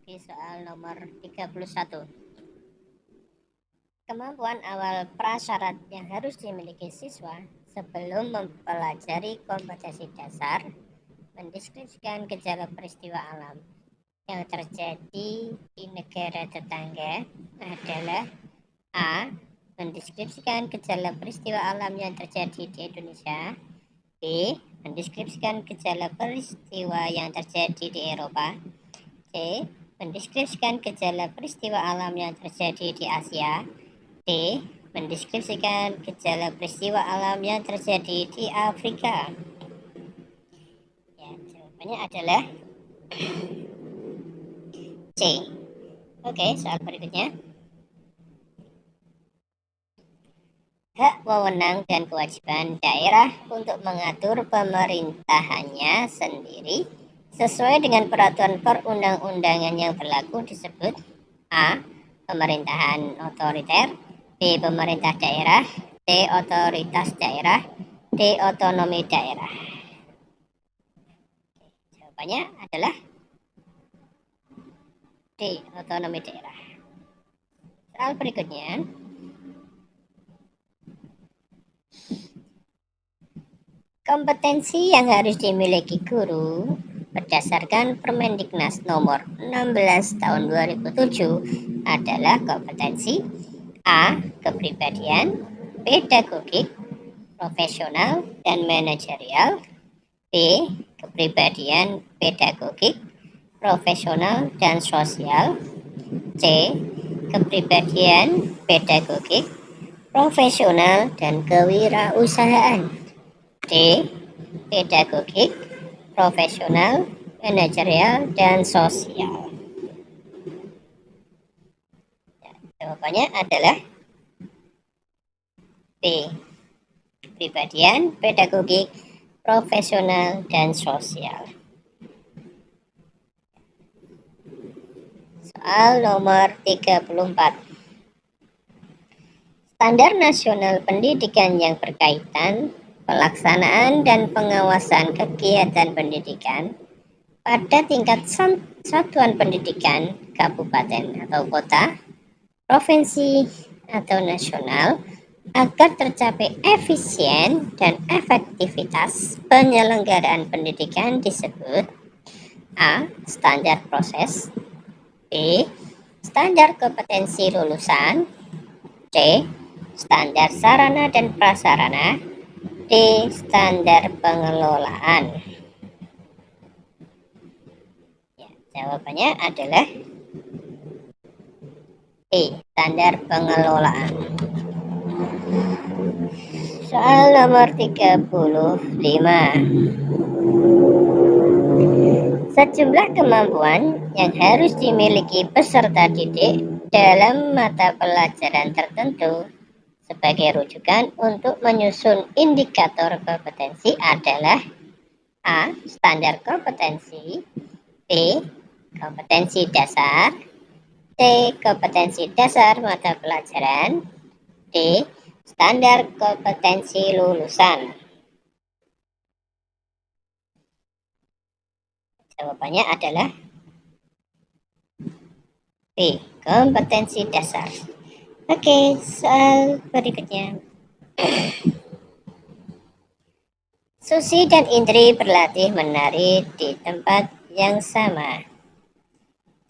Memasuki soal nomor 31. Kemampuan awal prasyarat yang harus dimiliki siswa sebelum mempelajari kompetensi dasar mendeskripsikan gejala peristiwa alam yang terjadi di negara tetangga adalah A. Mendeskripsikan gejala peristiwa alam yang terjadi di Indonesia. B. Mendeskripsikan gejala peristiwa yang terjadi di Eropa. C. Mendeskripsikan gejala peristiwa alam yang terjadi di Asia. D. Mendeskripsikan gejala peristiwa alam yang terjadi di Afrika. Ya, jawabannya adalah C. Oke, soal berikutnya. Hak wewenang dan kewajiban daerah untuk mengatur pemerintahannya sendiri sesuai dengan peraturan perundang-undangan yang berlaku disebut A. Pemerintahan otoriter. B. Pemerintah daerah. C. Otoritas daerah. D. Otonomi daerah. Jawabannya adalah D. Otonomi daerah. Soal berikutnya. Kompetensi yang harus dimiliki guru berdasarkan Permendiknas nomor 16 tahun 2007 adalah kompetensi A. Kepribadian, pedagogik, profesional, dan manajerial. B. Kepribadian, pedagogik, profesional, dan sosial. C. Kepribadian, pedagogik, profesional, dan kewirausahaan. D. Pedagogik, profesional, manajerial, dan sosial. Ya, jawabannya adalah B. Kepribadian, pedagogik, profesional, dan sosial. Soal nomor 34. Standar nasional pendidikan yang berkaitan pelaksanaan dan pengawasan kegiatan pendidikan pada tingkat satuan pendidikan kabupaten atau kota, provinsi atau nasional agar tercapai efisien dan efektivitas penyelenggaraan pendidikan disebut A. Standar proses. B. Standar kompetensi lulusan. C. Standar sarana dan prasarana. D. Standar pengelolaan. Ya, jawabannya adalah D. Standar pengelolaan. Soal nomor 35. Sejumlah kemampuan yang harus dimiliki peserta didik dalam mata pelajaran tertentu sebagai rujukan untuk menyusun indikator kompetensi adalah A. Standar kompetensi. B. Kompetensi dasar. C. Kompetensi dasar mata pelajaran. D. Standar kompetensi lulusan. Jawabannya adalah B. Kompetensi dasar. Oke, soal berikutnya. Susi dan Indri berlatih menari di tempat yang sama.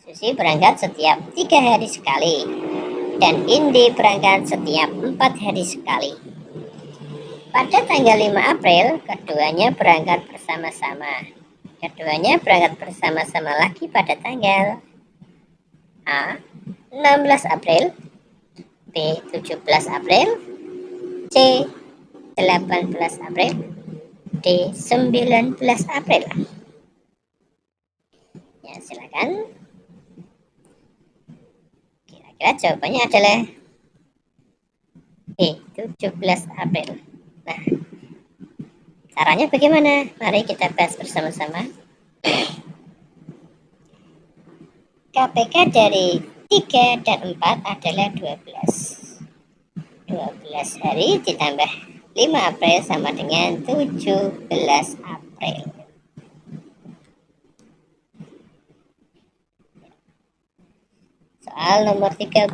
Susi berangkat setiap 3 hari sekali dan Indri berangkat setiap 4 hari sekali. Pada tanggal 5 April, keduanya berangkat bersama-sama. Keduanya berangkat bersama-sama lagi pada tanggal A. 16 April, B. 17 April, C. 18 April, D. 19 April. Ya, silakan. Kira-kira jawabannya adalah B. 17 April. Nah, caranya bagaimana? Mari kita bahas bersama-sama. KPK dari 3 dan 4 adalah 12. 12 hari ditambah 5 April sama dengan 17 April. Soal nomor 37.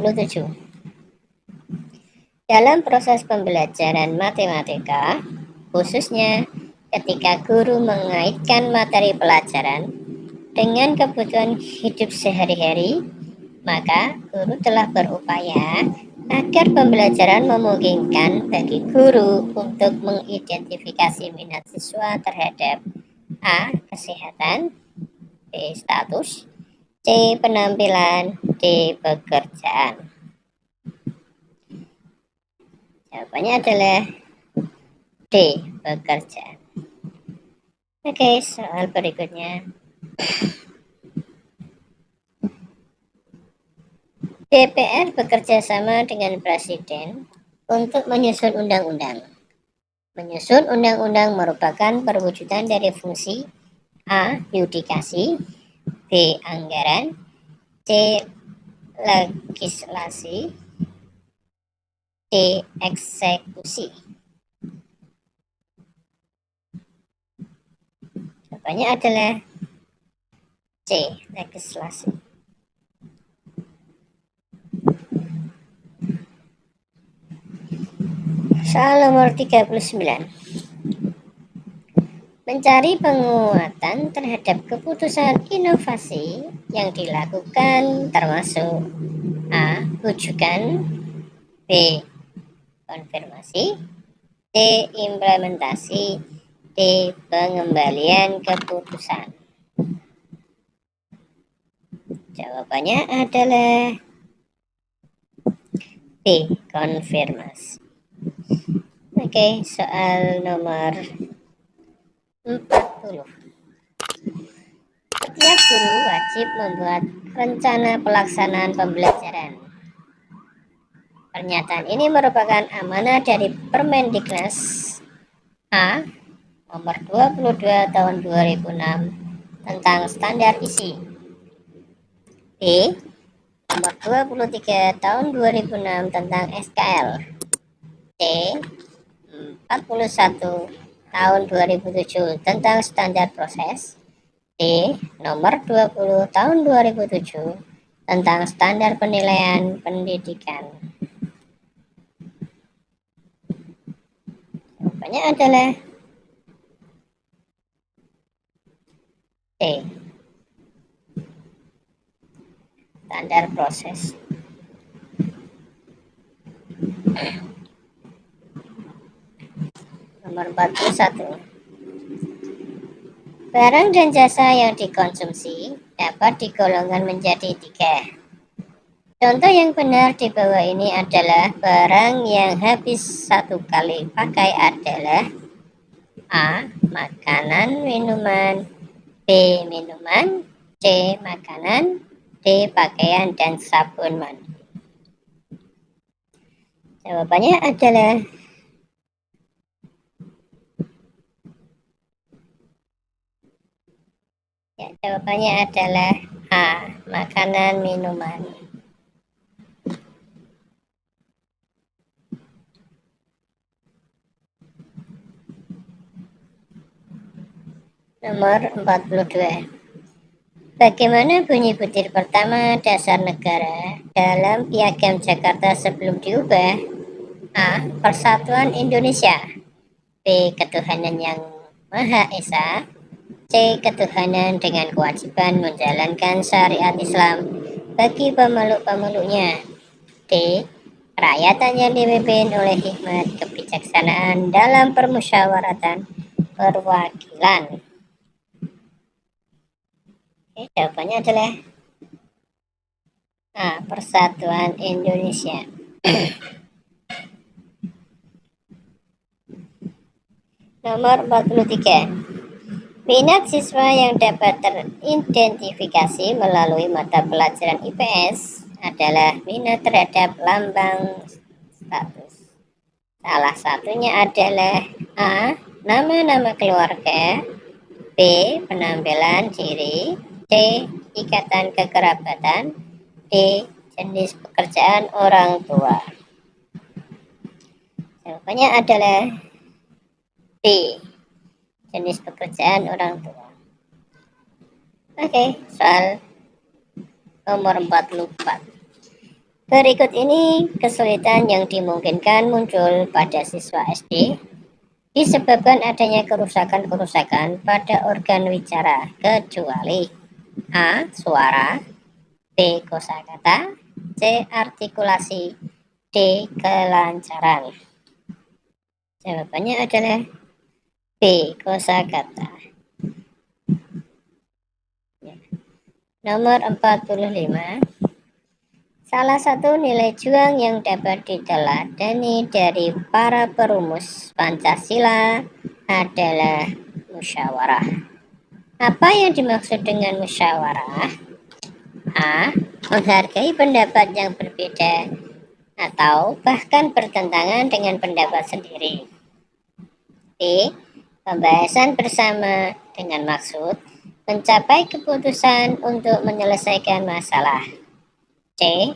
Dalam proses pembelajaran matematika, khususnya ketika guru mengaitkan materi pelajaran dengan kebutuhan hidup sehari-hari, maka guru telah berupaya agar pembelajaran memungkinkan bagi guru untuk mengidentifikasi minat siswa terhadap A. Kesehatan, B. Status, C. Penampilan, D. Pekerjaan. Jawabannya adalah D. Pekerjaan. Oke, soal berikutnya. DPR bekerja sama dengan Presiden untuk menyusun undang-undang. Menyusun undang-undang merupakan perwujudan dari fungsi A. Yudikasi, B. Anggaran, C. Legislasi, D. Eksekusi. Jawabannya adalah C. Legislasi. Soal nomor 39. Mencari penguatan terhadap keputusan inovasi yang dilakukan termasuk A. Rujukan, B. Konfirmasi, D. Implementasi, D. Pengembalian keputusan. Jawabannya adalah B. Konfirmasi. Oke, soal nomor 40. Setiap guru wajib membuat rencana pelaksanaan pembelajaran. Pernyataan ini merupakan amanah dari Permendiknas A nomor 22 tahun 2006 tentang standar isi, B nomor 23 tahun 2006 tentang SKL, C 41 tahun 2007 tentang standar proses, D nomor 20 tahun 2007 tentang standar penilaian pendidikan. Jawabannya adalah D. Standar proses. Nomor 41. Barang dan jasa yang dikonsumsi dapat digolongkan menjadi 3. Contoh yang benar di bawah ini adalah barang yang habis satu kali pakai adalah A. Makanan, minuman, B. Minuman, C. Makanan, D. Pakaian dan sabun mandi. Jawabannya adalah jawabannya adalah A. Makanan, minuman. Nomor 42. Bagaimana bunyi butir pertama dasar negara dalam Piagam Jakarta sebelum diubah? A. Persatuan Indonesia, B. Ketuhanan yang Maha Esa, C. Ketuhanan dengan kewajiban menjalankan syariat Islam bagi pemeluk-pemeluknya, D. Kerakyatan yang dipimpin oleh hikmat kebijaksanaan dalam permusyawaratan perwakilan. Oke, jawabannya adalah A. Persatuan Indonesia. Nomor 43. Minat siswa yang dapat teridentifikasi melalui mata pelajaran IPS adalah minat terhadap lambang status. Salah satunya adalah A. Nama-nama keluarga, B. Penampilan diri, C. Ikatan kekerabatan, D. Jenis pekerjaan orang tua. Jawabannya adalah D. Jenis pekerjaan orang tua. Oke, soal nomor 44. Berikut ini kesulitan yang dimungkinkan muncul pada siswa SD disebabkan adanya kerusakan-kerusakan pada organ wicara, kecuali A. Suara, B. Kosakata, C. Artikulasi, D. Kelancaran. Jawabannya adalah B. Kosakata. Nomor 45. Salah satu nilai juang yang dapat diteladani dari para perumus Pancasila adalah musyawarah. Apa yang dimaksud dengan musyawarah? A. Menghargai pendapat yang berbeda atau bahkan bertentangan dengan pendapat sendiri. B. Pembahasan bersama dengan maksud mencapai keputusan untuk menyelesaikan masalah. C.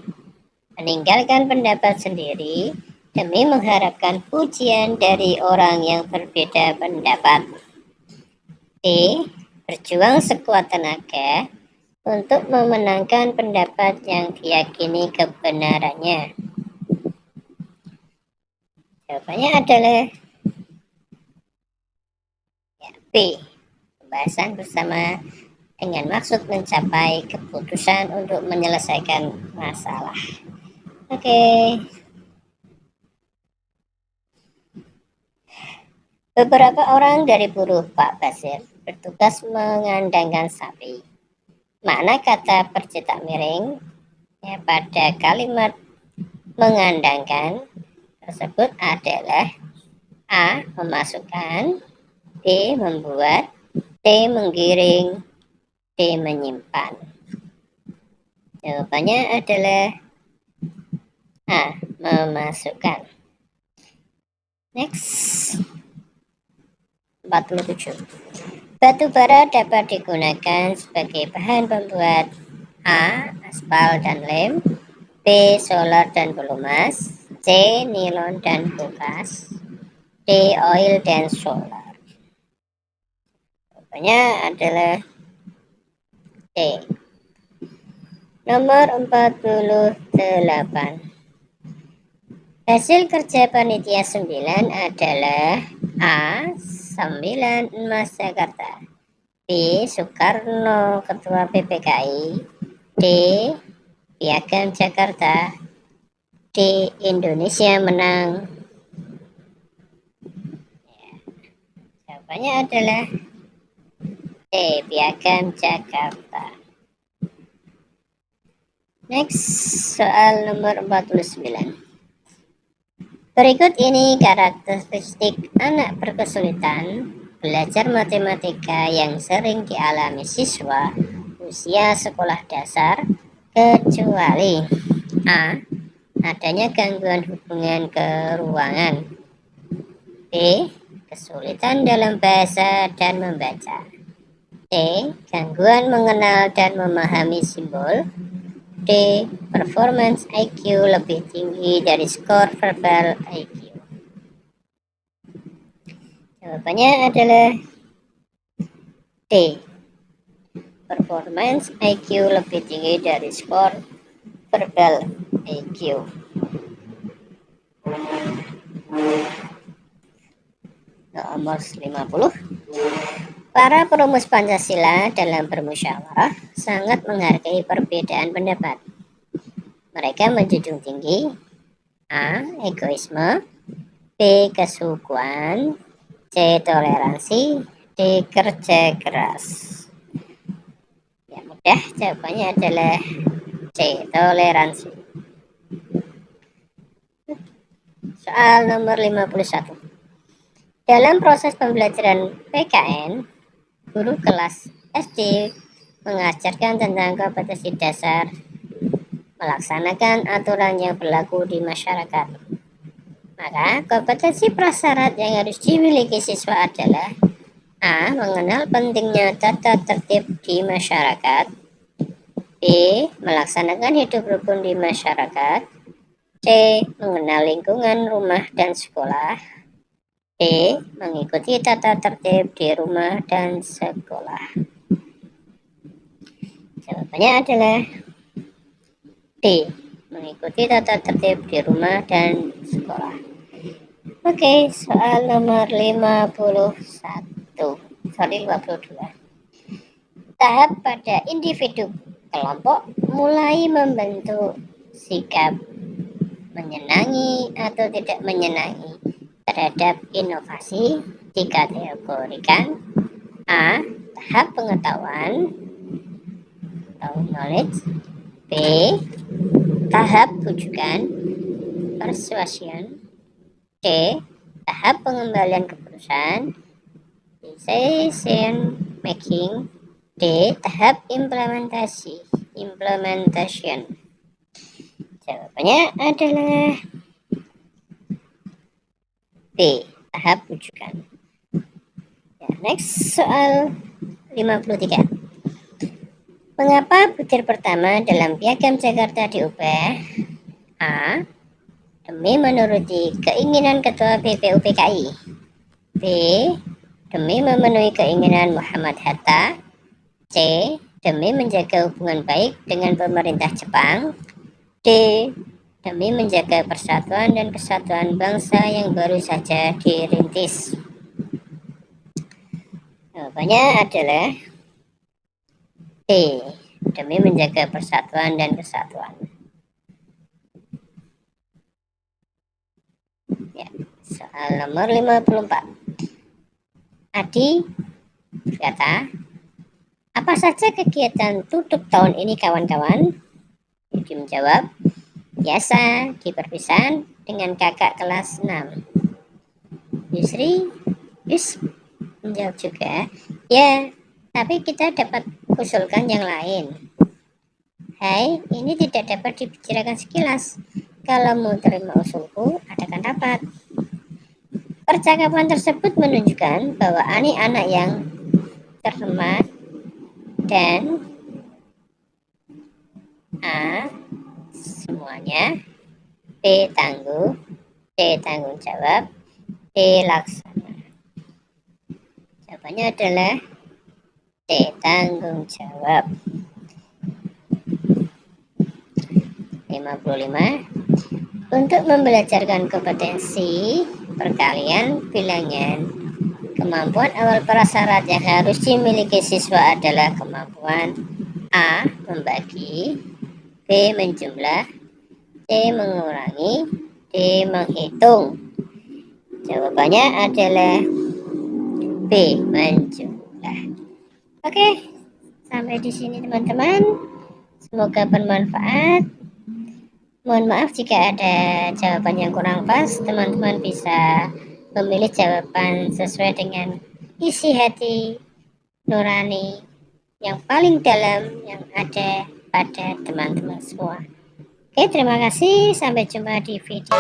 Meninggalkan pendapat sendiri demi mengharapkan pujian dari orang yang berbeda pendapat. D. Berjuang sekuat tenaga untuk memenangkan pendapat yang diyakini kebenarannya. Jawabannya adalah B. Pembahasan bersama dengan maksud mencapai keputusan untuk menyelesaikan masalah. Oke. Beberapa orang dari buruh Pak Basir bertugas mengandangkan sapi. Makna kata percetak miring pada kalimat mengandangkan tersebut adalah A. Memasukkan, B. Membuat, C. Menggiring, D. Menyimpan. Jawabannya adalah A. Memasukkan. Next. 47. Batu bara dapat digunakan sebagai bahan pembuat A. Aspal dan lem, B. Solar dan pelumas, C. Nilon dan kulkas, D. Oil dan solar. Jawabannya adalah D. Nomor 48. Hasil kerja panitia 9 adalah A. 9 Emas Jakarta, B. Soekarno Ketua PPKI, D. Piagam Jakarta, D. Indonesia Menang. Jawabannya adalah D. Piagam Jakarta. Next, soal nomor 49. Berikut ini karakteristik anak berkesulitan belajar matematika yang sering dialami siswa usia sekolah dasar, kecuali A. Adanya gangguan hubungan keruangan, B. Kesulitan dalam bahasa dan membaca, C. Gangguan mengenal dan memahami simbol, D. Performance IQ lebih tinggi dari skor verbal IQ. Jawabannya adalah D. Performance IQ lebih tinggi dari skor verbal IQ. Nomor 50. Para perumus Pancasila dalam bermusyawarah sangat menghargai perbedaan pendapat. Mereka menjunjung tinggi A. Egoisme, B. Kesukuan, C. Toleransi, D. Kerja keras. Ya mudah, jawabannya adalah C. Toleransi. Soal nomor 51. Dalam proses pembelajaran PKN, guru kelas SD mengajarkan tentang kompetensi dasar melaksanakan aturan yang berlaku di masyarakat. Maka kompetensi prasyarat yang harus dimiliki siswa adalah A. Mengenal pentingnya tata tertib di masyarakat, B. Melaksanakan hidup rukun di masyarakat, C. Mengenal lingkungan rumah dan sekolah, D. Mengikuti tata tertib di rumah dan sekolah. Jawabannya adalah D. mengikuti tata tertib di rumah dan sekolah. Oke, soal nomor 51. Sorry, 52. Tahap pada individu kelompok mulai membentuk sikap menyenangi atau tidak menyenangi terhadap inovasi dikategorikan A. Tahap pengetahuan atau knowledge. B. Tahap bujukan persuasion. C. Tahap pengembalian keputusan decision making. D. Tahap implementation. Jawabannya adalah B. Tahap bujukan. Ya, next soal 53. Mengapa butir pertama dalam Piagam Jakarta diubah? A. Demi menuruti keinginan Ketua BPUPKI. B. Demi memenuhi keinginan Muhammad Hatta. C. Demi menjaga hubungan baik dengan pemerintah Jepang. D. Demi menjaga persatuan dan kesatuan bangsa yang baru saja dirintis. Jawabannya adalah D. Demi menjaga persatuan dan kesatuan. Ya, soal nomor 54. Adi berkata, apa saja kegiatan tutup tahun ini kawan-kawan? Adi menjawab, biasa di perpisahan dengan kakak kelas 6. Yusri menjawab juga, ya, tapi kita dapat usulkan yang lain. Hai, ini tidak dapat dibicarakan sekilas. Kalau mau terima usulku, adakan rapat. Percakapan tersebut menunjukkan bahwa Ani anak yang cermat dan A. Semuanya. B. Tangguh. C. Tanggung jawab. D. Laksana. Jawabannya adalah D. Tanggung jawab. 55. Untuk membelajarkan kompetensi perkalian bilangan, kemampuan awal prasyarat yang harus dimiliki siswa adalah kemampuan A. Membagi, B. Menjumlah, C. Mengurangi, D. Menghitung. Jawabannya adalah B. Menjumlah. Oke, sampai di sini teman-teman. Semoga bermanfaat. Mohon maaf jika ada jawaban yang kurang pas. Teman-teman bisa memilih jawaban sesuai dengan isi hati nurani yang paling dalam yang ada pada teman-teman semua. Oke, terima kasih. Sampai jumpa di video.